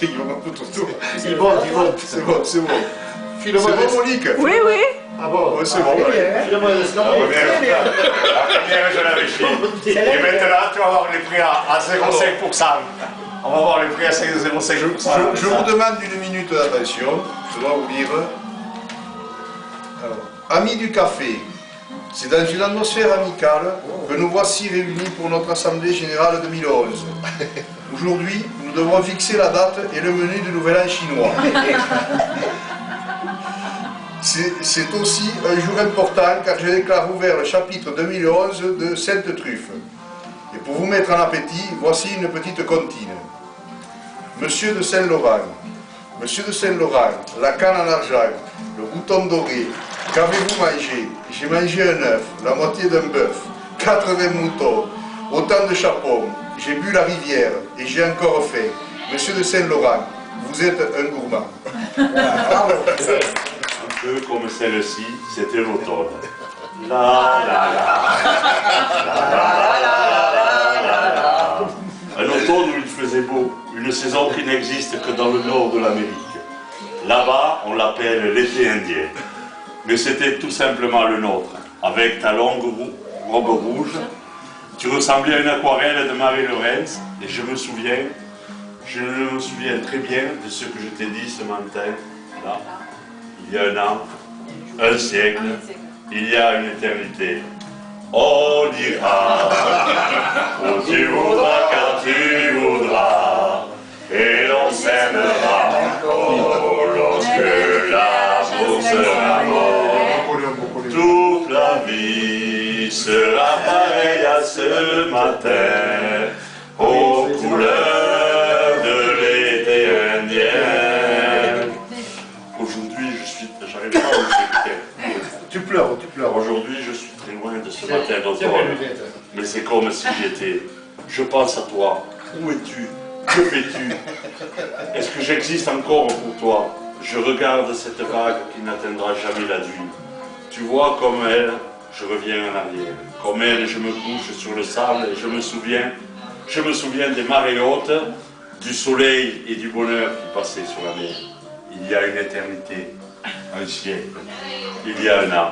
putain, il va pas tout autour. Il monte. C'est bon, c'est bon. C'est Philomène, bon, Monique? Oui, oui. ah bon, Ouais, c'est bon, ouais. Philomène, La première, je l'avais fait. Et maintenant, tu vas avoir les prix à 0,5%. On va voir les prix à 0,5%. Je vous demande une minute d'attention. Je dois vous lire. Alors, amis du café, c'est dans une atmosphère amicale que nous voici réunis pour notre Assemblée Générale 2011. Aujourd'hui, nous devrons fixer la date et le menu du Nouvel An chinois. C'est aussi un jour important car je déclare ouvert le chapitre 2011 de Sainte Truffe. Et pour vous mettre en appétit, voici une petite comptine. Monsieur de Saint-Laurent, Monsieur de Saint-Laurent, la canne en argent, le bouton doré, qu'avez-vous mangé? J'ai mangé un œuf, la moitié d'un bœuf, 80 moutons, autant de chapons, j'ai bu la rivière et j'ai encore faim. Monsieur de Saint-Laurent, vous êtes un gourmand. Un peu comme celle-ci, c'était l'automne. La la la. Un automne où il faisait beau, une saison qui n'existe que dans le nord de l'Amérique. Là-bas, on l'appelle l'été indien. Mais c'était tout simplement le nôtre. Avec ta longue robe rouge, tu ressemblais à une aquarelle de Marie-Laurence. Et je me souviens très bien de ce que je t'ai dit ce matin, là, il y a un an, un siècle, il y a une éternité. On ira où tu voudras, quand tu voudras, et l'on s'aimera encore lorsque l'amour sera mort. Toute la vie sera pareille à ce matin, aux couleurs de l'été indien. Aujourd'hui, j'arrive pas à vous écouter. Tu pleures. Aujourd'hui, je suis très loin de ce matin d'automne, mais c'est comme si j'y étais. Je pense à toi. Où es-tu? Que fais-tu? Est-ce que j'existe encore pour toi? Je regarde cette vague qui n'atteindra jamais la dune. Tu vois, comme elle, je reviens en arrière. Comme elle, je me couche sur le sable et je me souviens des marées hautes, du soleil et du bonheur qui passaient sur la mer. Il y a une éternité, un siècle, il y a un an.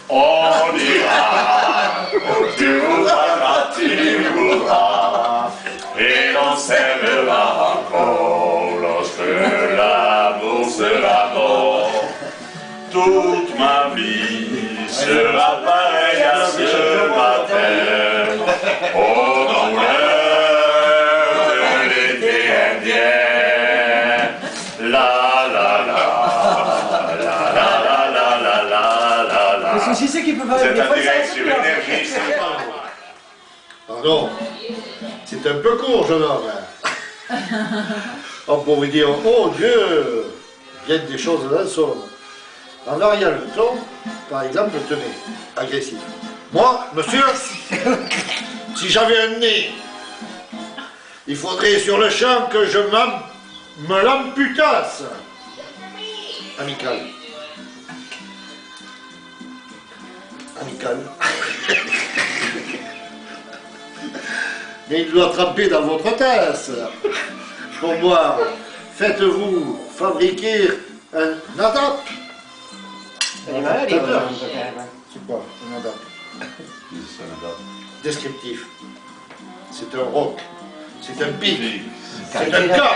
On ira où tu voudras, quand tu voudras, et l'on s'aimera encore lorsque l'amour sera mort. Toute ma vie sera pareille à ce matin, aux couleurs de l'été indien. La la la, la la la la la la la la. Le souci c'est qu'il peut pas... Vous êtes en direct sur Énergie, c'est pas moi. Pardon, c'est un peu court, jeune homme. On pourrait dire, oh Dieu, viennent des choses dans le somme. En variant le ton, par exemple, tenez, agressif. Moi, monsieur, si j'avais un nez, il faudrait sur le champ que je me l'amputasse. Amical. Amical. Mais il doit tremper dans votre tasse. Pour boire, faites-vous fabriquer un adap. C'est quoi un adap? Descriptif. C'est un roc. C'est un pic. C'est un cap.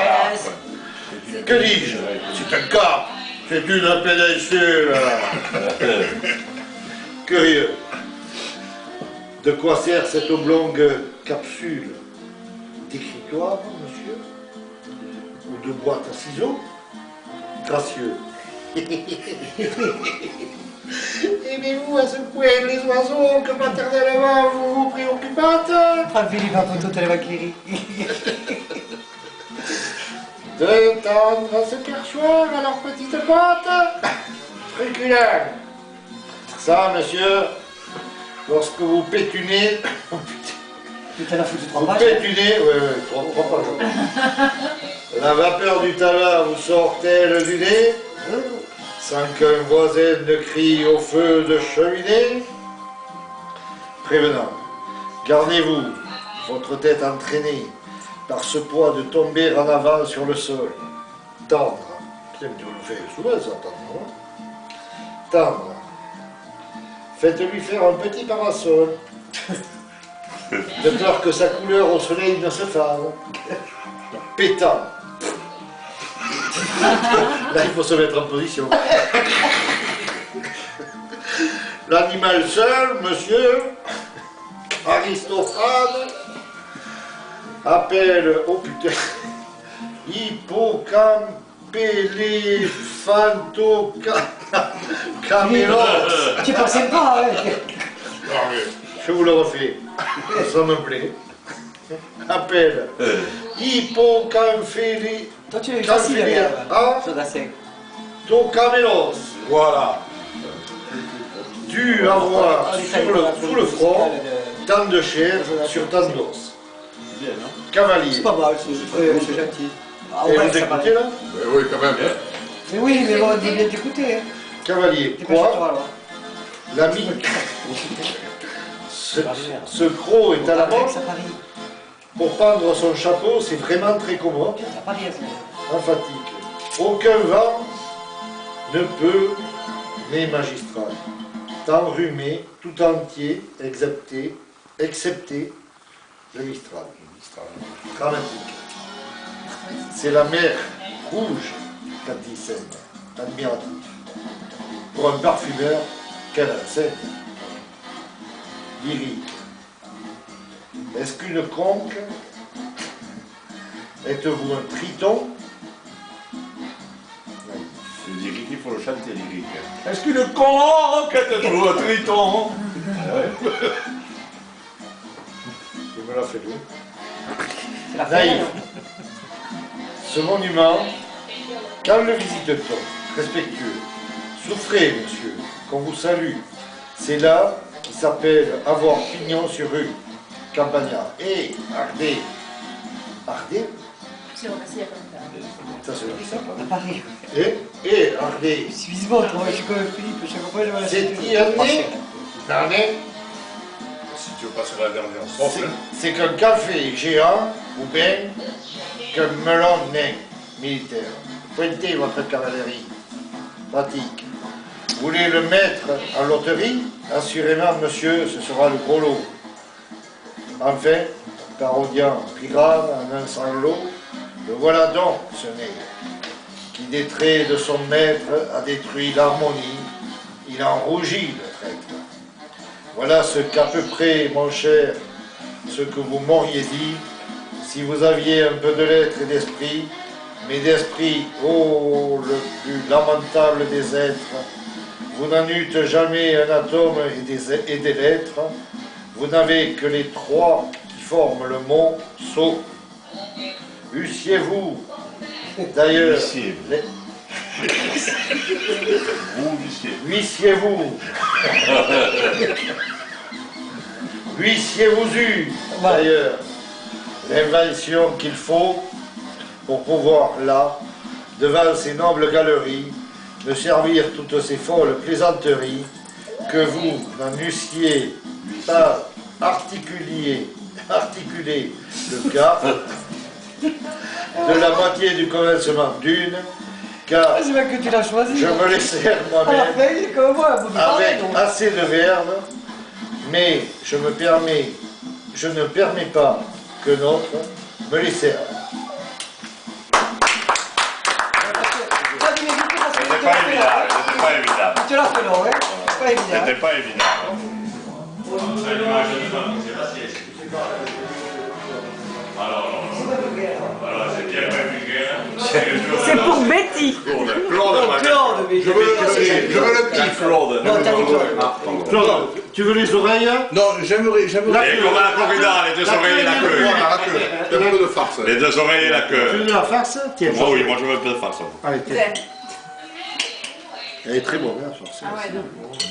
Que dis-je? C'est un cap. C'est une péninsule. Curieux. De quoi sert cette oblongue capsule? D'écritoire, monsieur? Ou de boîte à ciseaux? Gracieux. Aimez-vous à ce point les oiseaux que maternellement vous vous préoccupâtes? Tranquilli, va pour tutte le vacherie. De tendre à ce perchoir à leurs petites pattes? Truculent. Ça, monsieur, lorsque vous pétunez... Putain, la foutu 3 Vous pages. pétunez... Oui, 3 pages. La vapeur du tabac vous sort-elle du nez? Sans qu'un voisin ne crie au feu de cheminée? Prévenant, gardez-vous, votre tête entraînée, par ce poids de tomber en avant sur le sol. Tendre. Putain, tu le fais souvent ça, tendre. Hein? Tendre. Faites-lui faire un petit parasol. De peur que sa couleur au soleil ne se fane. Pétant. Là, il faut se mettre en position. L'animal seul, monsieur, Aristophane, appelle, oh putain, hippocamélophantocamélos. Tu pensais pas, hein? Je vous le refais, ça me plaît. Appelle hippocamphélé. Toi, tu es facile, Ah, Tocamélos. Voilà. Dû avoir sous le front tant de chair sur tant d'os. Cavalier. C'est pas mal, c'est gentil. Ah, Et ouais, vous ça écoutez là? Oui, quand même. Mais oui, mais bon, on dit bien t'écouter. Hein. Cavalier. T'es pas chez Quoi? toi, alors. L'ami. Ce croc est à la mode. Ça Paris. Pour pendre son chapeau, c'est vraiment très commode. Ça Paris, ça. Emphatique. Aucun vent ne peut, mais magistral, t'enrhumer tout entier, excepté le Mistral. Dramatique. C'est la mer rouge quand il saigne, admiratif. Pour un parfumeur, quelle scène. Lyrique. Est-ce qu'une conque? Êtes-vous un triton? Le lyrique, il faut le chanter, lyrique. Est-ce qu'une conque est-elle un triton? Je me la fais d'où? C'est la Naïf. fin, Ce monument, quand le visite-t-on? Respectueux. Souffrez, monsieur, qu'on vous salue. C'est là qui s'appelle avoir pignon sur rue. Campagnard. Et Ardé. Ardé? C'est bon, merci, il y a pas de Ça se dit ça? à Paris. Et Ardé. Suisse-moi, je suis comme Philippe, chaque fois je vais la C'est qui Ardé? Ardé? Si tu veux passer la dernière strophe, hein. C'est qu'un café géant ou bien qu'un melon nain militaire. Pointez votre cavalerie. Pratique. Vous voulez le mettre en loterie? Assurément, monsieur, ce sera le gros lot. Enfin, parodiant Piran en un sanglot, le voilà donc, ce nez, qui des traits de son maître a détruit l'harmonie. Il en rougit, le traître. Voilà ce qu'à peu près, mon cher, ce que vous m'auriez dit, si vous aviez un peu de lettres et d'esprit, mais d'esprit, oh, le plus lamentable des êtres, vous n'en eûtes jamais un atome et des lettres, vous n'avez que les trois qui forment le mot sot. Eussiez-vous, d'ailleurs, Huissiez-vous eu, d'ailleurs, l'invention qu'il faut pour pouvoir, là, devant ces nobles galeries, me servir toutes ces folles plaisanteries que vous n'en eussiez pas articulé le cas de la moitié du commencement d'une, car C'est vrai que tu l'as choisi. je me les sers À la moi-même fin, il est comme moi, vous avec assez de verve, mais je ne permets pas que l'autre me les serve. C'était pas évident, c'était pas évident. Tu l'as fait long, hein? C'est pas évident. C'était pas évident. Alors, c'est bien vulgaire. C'est pour Betty. Claude, mais Je veux le petit. Claude. Non, t'as dit Claude. Claude, tu veux les oreilles? Non, j'aimerais. Et comme la corrida, les deux oreilles et la queue. Voilà, la queue. Un peu de farce. Les deux oreilles et la Tu veux queue. de la farce? Tiens. Moi oui, moi je veux un peu de farce. Allez, tiens. Elle est très bonne, hein, farce. Ah ouais, non.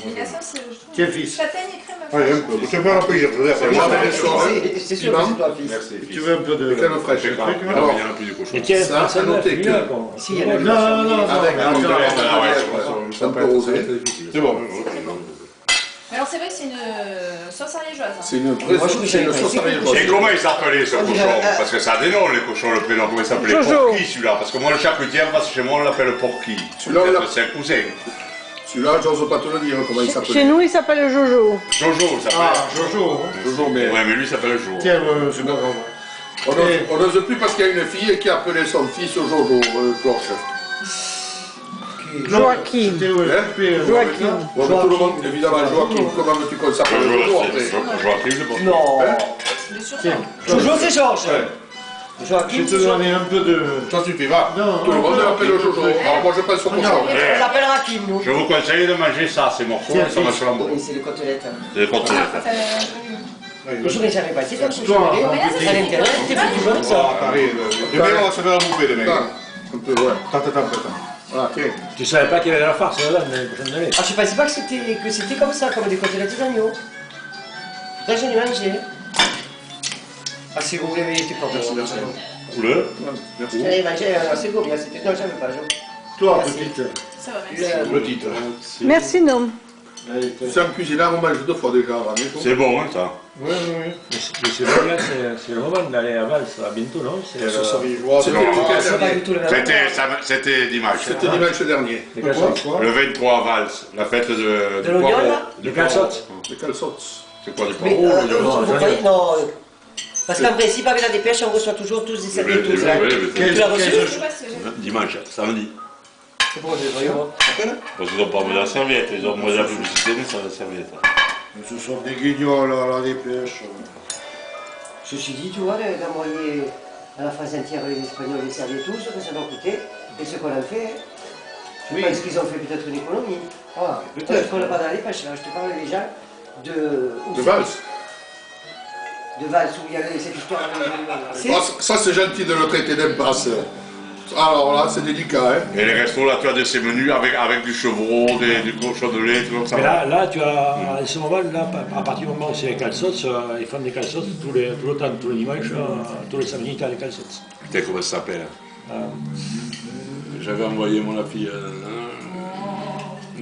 Combinaison, c'est, je trouve. Tiens, fils. Châtaigne et crème. Allez, un peu. C'est pas un peu, je veux dire. C'est sûr que c'est toi, fils. Merci, Tu fils. veux un peu de... Crème fraîche. C'est grave. Alors, Alors, il y en a plus du cochon. ça, à noter que. Si, il y a Non, Avec un attends. peu de C'est rosé. bon. C'est bon. Alors, Alors c'est vrai que c'est une sauce ariégeoise. C'est une vraie Moi, je sauce, c'est une sauce ariégeoise. Et comment il s'appelait ce cochon? Parce que ça a des noms les cochons, le prénom. Comment il s'appelait? Jojo. Porky celui-là. Parce que moi le charcutier en face chez moi on l'appelle Porky. Celui-là, on l'a- C'est un cousin. Celui-là, j'ose pas te le dire comment il Chez s'appelle. nous, il s'appelle Jojo. Jojo ça Ah, s'appelle. Jojo. Jojo, mais Ouais mais lui il s'appelle Jojo. Tiens, c'est pas grave. on n'ose plus parce qu'il y a une fille qui a appelé son fils Jojo, Georges. Joachim. C'était occupé. Joachim. Bon, mais tout le monde, évidemment, Joachim, comment veux-tu qu'on s'appelle Jojo Jojo après? c'est Joachim c'est bon. Non. Tiens, Toujours c'est Georges. je Joachim, te c'est Georges. donner un peu de... Ça suffit, va. Non, Tout le monde l'appelle Jojo. Alors moi je pense au cochon. On l'appelle Rakim, nous. Je vous conseille de manger ça, ces morceaux, Tiens, ça marche la Oui, bonne. c'est les côtelettes. C'est des côtelettes. Je ne savais pas. C'est comme ça. Toi, À l'intérieur, c'était plus bon ça. Demain on va se faire bouffer demain. Un peu, ouais. Attends. Voilà, tiens. Tu savais pas qu'il y avait de la farce là, mais prochaine année. Ah, je pensais pas que c'était comme ça, comme des côtelettes d'agneau. Putain, j'en ai mangé. Ah, c'est vous, vous l'avez été pas Merci. Le Merci. J'en ai mangé, c'est beau, bien, c'était... Non, j'avais pas, toi, Merci. petite. Ça va, merci. Le titre. Merci, non. C'est un cuisinard, on mange 2 fois déjà à la maison. C'est bon, hein, ça. Oui. Mais c'est bon, là, c'est le moment d'aller à Valls, là, bientôt, non? C'est Ça ariégeoise. C'était Non. le week-end C'est pas dernier. du tout le même. C'était dimanche. C'était dimanche dernier. les calçottes. Le 23 à Valls, la fête de l'oignon, poireau. là Les calçottes. Les calçots. C'est quoi du Mais poireau ou du vous voyez, non. Parce qu'en principe, avec la dépêche, on reçoit toujours tous des serviettes tous là. Tu l'as reçu? Dimanche, samedi. C'est bon, j'ai voyons. Parce qu'ils n'ont pas besoin de la serviette, ils ont besoin de la publicité, mais c'est la serviette. Ce sont des guignols à la dépêche. Ceci dit, tu vois, d'envoyer à la France entière les Espagnols les serviettes, tout ce que ça doit coûter, et ce qu'on a fait, je pense qu'ils ont fait peut-être une économie. Voilà. Peut-être qu'on n'a pas dans les pêches, là, je te parle déjà de... De Valls. De Valls, où il y avait cette histoire avec... Ah, ça c'est gentil de le traiter d'impasse. Alors là, c'est délicat, hein. Et les restos, là, tu as de ces menus avec du chevreau, du cochon de lait, tout comme ça. Mais là, tu as, à ce moment, là, à partir du moment où c'est les calçottes, ils font des calçottes tout le temps, tous les dimanches, tous les samedis, tu as les calçottes. Putain, comment ça s'appelle? J'avais envoyé mon fille.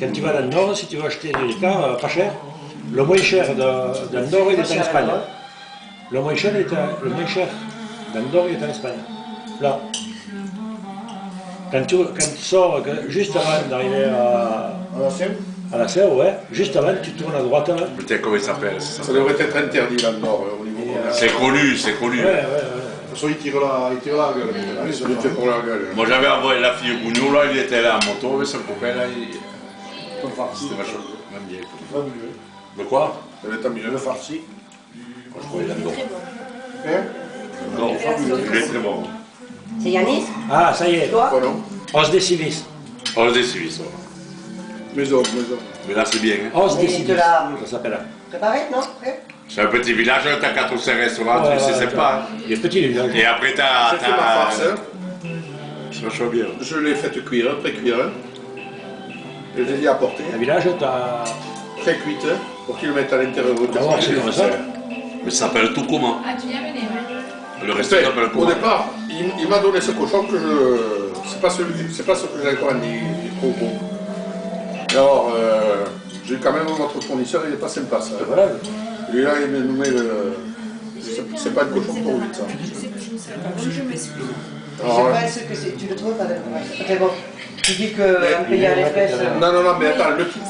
Quand tu vas dans le Nord, si tu veux acheter des cas pas cher, le moins cher dans le Nord, il est en Espagne. Le moins cher dans le Nord, il est en Espagne. Là. Quand tu sors, juste avant d'arriver à la Sèvre, ouais, juste avant, tu tournes à droite. Là. Putain, comment il s'appelle? Ça devrait être interdit là, le Nord, au niveau. C'est connu, c'est connu. Ouais. De toute façon, il tire la gueule. Ils sont fait pour la gueule. Moi, j'avais envoyé la fille au Gougnou, là, il était là en moto avec son copain, là, c'était vachement même bien. De quoi? Ça va être mieux. Le farci. Moi, je croyais là-dedans. Hein? Non, il est très bon. C'est Yanis? Ah, ça y est, Toi? Quoi non? os de civis. Os des civis, ça. Maison. Mais là, c'est bien. Hein. Os de Et civis, de la... ça s'appelle là. Préparé, non? Prêt? C'est un petit village, t'as 4 ou 5 restaurants, Ouais, c'est ouais, sympa. Hein. Il est petit, le village. Et après, t'as. J'ai fait ma farce, hein. C'est vachement bien. Je l'ai faite cuire, pré-cuire. Je l'ai apporté. Le village, tu as... Pré-cuite, pour qu'ils le mettent à l'intérieur de D'abord, c'est comme ça. Mais ça s'appelle tout comment? Ah, tu viens mener, ouais. Le restaurant s'appelle Au comment? départ, il m'a donné ce cochon que je... C'est pas ce que j'avais commandé, il est trop bon. Alors, j'ai quand même notre fournisseur, il n'est pas sympa ça. Voilà. Lui là, il nous met le... C'est pas le cochon pour lui, ça. Je sais que je ne sais pas. Je m'excuse. Je Alors, pense que c'est... Tu le trouves pas d'accord? Ok, bon. Tu dis qu'en payant les fesses... non, mais attends, le type,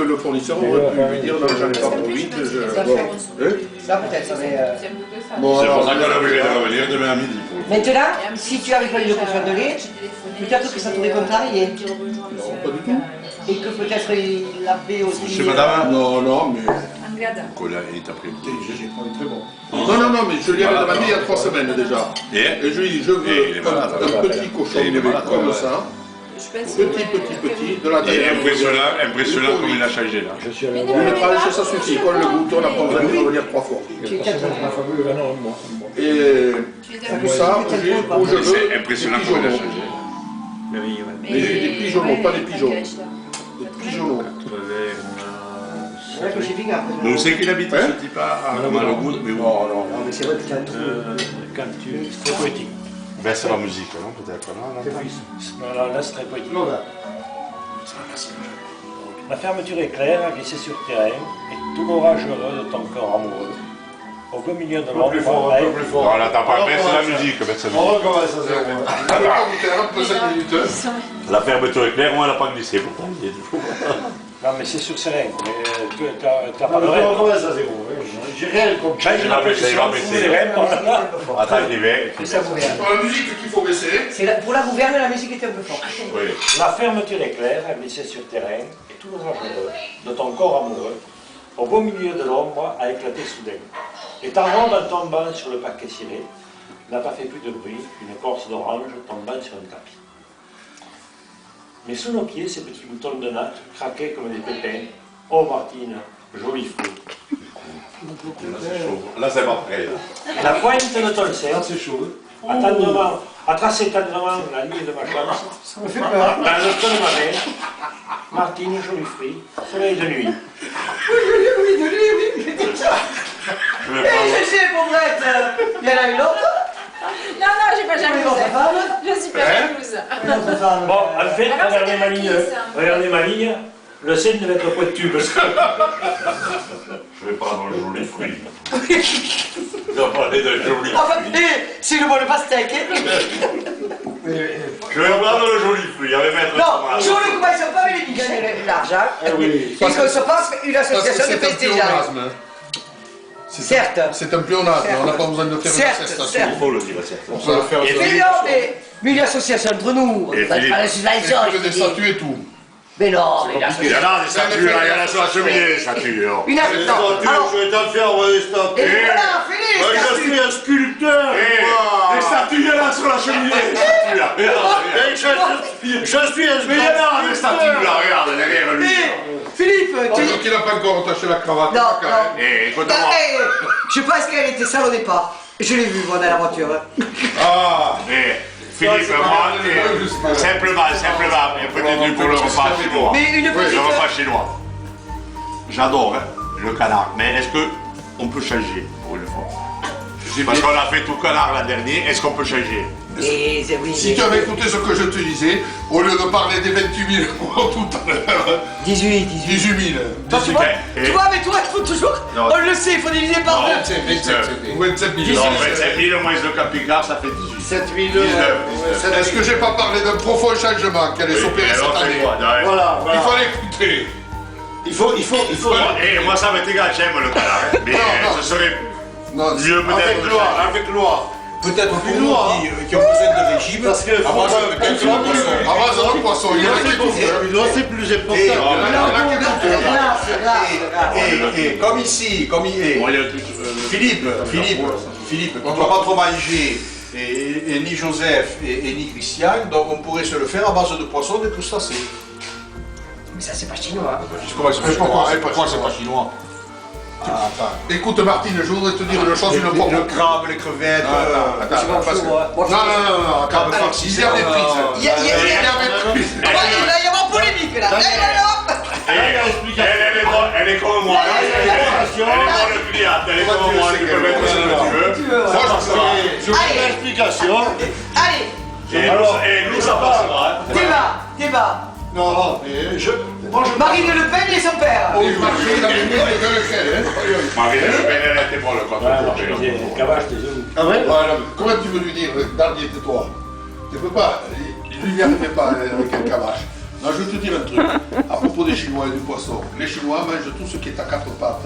le fournisseur aurait pu lui dire non, j'en ai pas pour 8, Ça peut-être, mais... Bon, C'est pour alors, ça qu'on est obligé de revenir demain à midi. Maintenant, si tu avais pas eu le cochon de lait, peut-être que ça t'aurait contrarié. non, pas du tout. Et que peut-être il l'avait aussi... Monsieur, madame? Non, mais... Nicolas, il t'a pris le thé. J'ai pris très bon. Non, mais je lui avais demandé il y a 3 semaines déjà. Et Et je lui ai dit, je Et veux il est malade, un petit cochon Et il est malade, comme ouais. ça. Petit, de la il taille. est impressionnant comme il a changé là. Je suis allé Une tranche, ça suffit. Quand le goût, on n'a pas besoin de revenir 3 fois. Tu es quatre ma famille, non, moi. Et tout ça, où je veux, C'est impressionnant des comme il a pigeons. changé. Mais des pigeons, pas des pigeons. Des pigeons. C'est vrai que j'ai vu après. Mais où c'est qu'il habite Hein ce type-là? À le goût, mais où? Non, Non, mais c'est vrai que tu as tout. Quand tu... C'est très poétique. Ben, c'est la musique, non? Peut-être, non? Là, c'est très poétique. Non, là. Ça, là, c'est La fermeture éclair a glissé sur terrain et tout l'orage heureux de ton corps amoureux. Au beau milieu de l'ombre, plus fort. Non, là, t'as pas baissé la musique, personne. On recommence à zéro. Un peu 5 minutes. La fermeture éclair, moi, elle n'a pas glissé, pourtant. Il est toujours. Non, mais c'est sur serein. Mais tu t'as pas de On rêve. recommence à zéro. J'ai rien compris. Change la position, trouve les rêves. Attends, il y va. Et ça gouverne. Pour la musique qu'il faut baisser. Pour la gouverne, la musique était un peu forte. Oui. La fermeture éclair a glissé sur terrain et tout l'orage heureux de ton corps amoureux, au beau milieu de l'ombre, a éclaté soudain. Et ta robe en tombant sur le parquet ciré n'a pas fait plus de bruit qu'une écorce d'orange tombant sur un tapis. Mais sous nos pieds, ces petits boutons de natte craquaient comme des pépins. Oh Martine, joli fruit. Là, c'est pas prêt. La pointe de ton sein, c'est chaud. A tracé tendrement la ligne de ma chance. Ça me fait peur. Dans le creux de ma main, Martine, joli fruit, soleil de nuit. Oui, de lui, oui. Je vais Et prendre. je sais, pauvrette, il y en a une autre. Non, non, j'ai pas Une autre jalouse. femme. Je suis pas jalouse. Une autre femme. Bon, en fait, Alors, regardez c'est ma pas ligne. qui, ça Regardez ma ligne. Le sein devait être pointu parce que. Je vais prendre un joli fruit. Je vais parler d'un joli Enfin, fruit. c'est le bon pastèque. Je vais prendre le joli fruit. Avec maître Non, Thomas. sur le coup, ils sont pas avec les gagner l'argent. Oui. Parce qu'on se passe une association de C'est un festégeage. pléonasme. Certes. C'est un pléonasme, on n'a pas besoin de faire une Certes, attestation. certes. Il faut le dire, c'est On peut le faire Et sur Mais les- non, mais une association entre nous. On Et va Philippe. pas la subvention. Et des statues et tout. Mais non, mais Il y l'association. en a des statues, là, il y en a sur la cheminée, des statues. Oh. Une association. Alors, Je vais t'en faire des statues. et voilà, fais-les, Je statues. suis un sculpteur. Eh, des statues, il y en a sur la cheminée, des statues, là. Regarde, regarde. Et je suis un Mais il y en a des statues, là, regarde, derrière lui. Eh, Philippe, tu... Donc il n'a pas encore attaché la cravate. Non, pas carré. non. Eh, Non, écoute-moi. je pense qu'elle était sale au départ. Je l'ai vu, moi, dans la voiture. Ah. Eh, Philippe, moi, simplement, peut-être pour le repas chinois. Mais une Le petite... repas chinois. J'adore hein, le canard, mais est-ce qu'on peut changer pour une fois? Parce qu'on a fait tout canard la dernière, est-ce qu'on peut changer? Et c'est oui, Si tu avais écouté ce que je te disais, au lieu de parler des 28 000 euros tout à l'heure, 18. 18 000. Toi, tu vois, Et- tu vois, mais toi, il faut toujours... Non. On le sait, il faut diviser par deux. 27 000. Non, 27 000 moins le camping-car, ça fait 18. 7 000 Est-ce que j'ai pas parlé d'un profond changement qui allait s'opérer cette année? Voilà, Il voilà. fallait écouter. Il faut. Et moi, ça m'est égal, j'aime le canard. hein. Mais Non, non. ce serait Non, mieux peut-être Avec de loi, changer. avec loi. Peut-être pour Plus nous loin. qui ont besoin de régime, Parce que à base de quelques poissons. à base de poisson, il y en a qui écoutent. Une loi, c'est plus Et- important. Il y en a qui écoutent. C'est grave, c'est grave. Et comme ici, comme il est, Bon, il y a tout, Philippe, on ne doit pas trop manger, et ni Joseph et ni Christian, donc on pourrait se le faire à base de poissons, de crustacés. Mais ça, c'est pas chinois. Comment c'est pas Pourquoi chinois? c'est pas Pourquoi c'est chinois pas chinois? Ah, attends. Écoute Martine, je voudrais te dire une chose, une Le fois. crabe, les crevettes, Attends, parce que... Non, crabe farci, il y a des prises. Il y a- il y a- il y a- Il y a des prises. Ah ouais, il va y avoir polémique là. Elle est comme moi. Elle est bonne cliente. Elle est comme moi. Tu peux mettre ce que tu veux. Moi, je sais. Je vous donne l'explication. Allez, Et nous, ça passera. débat. Non, mais moi je Marine Le Pen et son père. Oh, il marchait, il avait mis de lequel, hein? Marine Le Pen, elle était bonne quand Voilà, on je disais, Cavache, t'es où? Ah ouais. Voilà. Comment tu veux lui dire, Dardier, tais-toi? Tu peux pas, lui n'y arrivait pas avec un cavache. Non, je vais te dire un truc, à propos des Chinois et du poisson. Les Chinois mangent tout ce qui est à quatre pattes,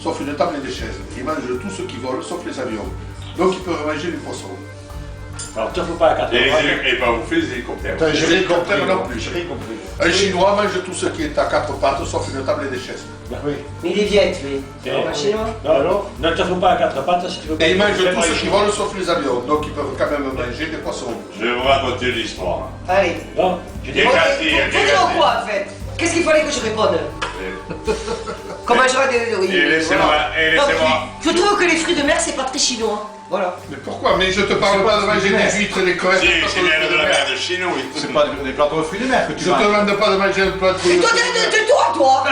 sauf une table et des chaises. Ils mangent tout ce qui vole, sauf les avions. Donc ils peuvent manger du poisson. Alors, tu ne faut pas à 4 Et ben, vous faites des hélicoptères. J'ai rien compris non plus. J'ai rien compris. Un Chinois mange tout ce qui est à quatre pattes, sauf une table et des chaises. Oui. Mais il est viette, lui. Eh. Pas chinois. Non, ne te faut pas à 4 pattes si tu veux pas. Et ils mangent faire tout ce les qui chinois. vole, sauf les avions. Donc ils peuvent quand même manger des poissons. Je vais vous raconter l'histoire. Allez. Non, je dis Et Bon, Cathy, et et vous dire Cathy. quoi en fait? Qu'est-ce qu'il fallait que je réponde? Comment je vais oui, Et laissez-moi, et Non, laissez-moi. je trouve que les fruits de mer c'est pas très chinois. Voilà. Mais pourquoi? Mais je te parle pas de manger des huîtres et des crevettes. Si, parce c'est que bien le de la fruit mer de Chine, oui. C'est pas des plateaux de fruits de mer que tu Je te manges. demande pas de manger un plat de Et toi, tais-toi, toi!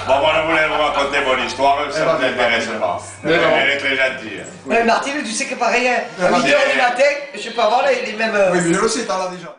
Bon, moi, je voulais vous raconter mon histoire, ça ne m'intéresse pas. Mais non. Elle est très gentille. Martine, tu sais que pareil, à 8h du matin, je peux avoir les mêmes. Oui, mais je le sais, t'en as déjà.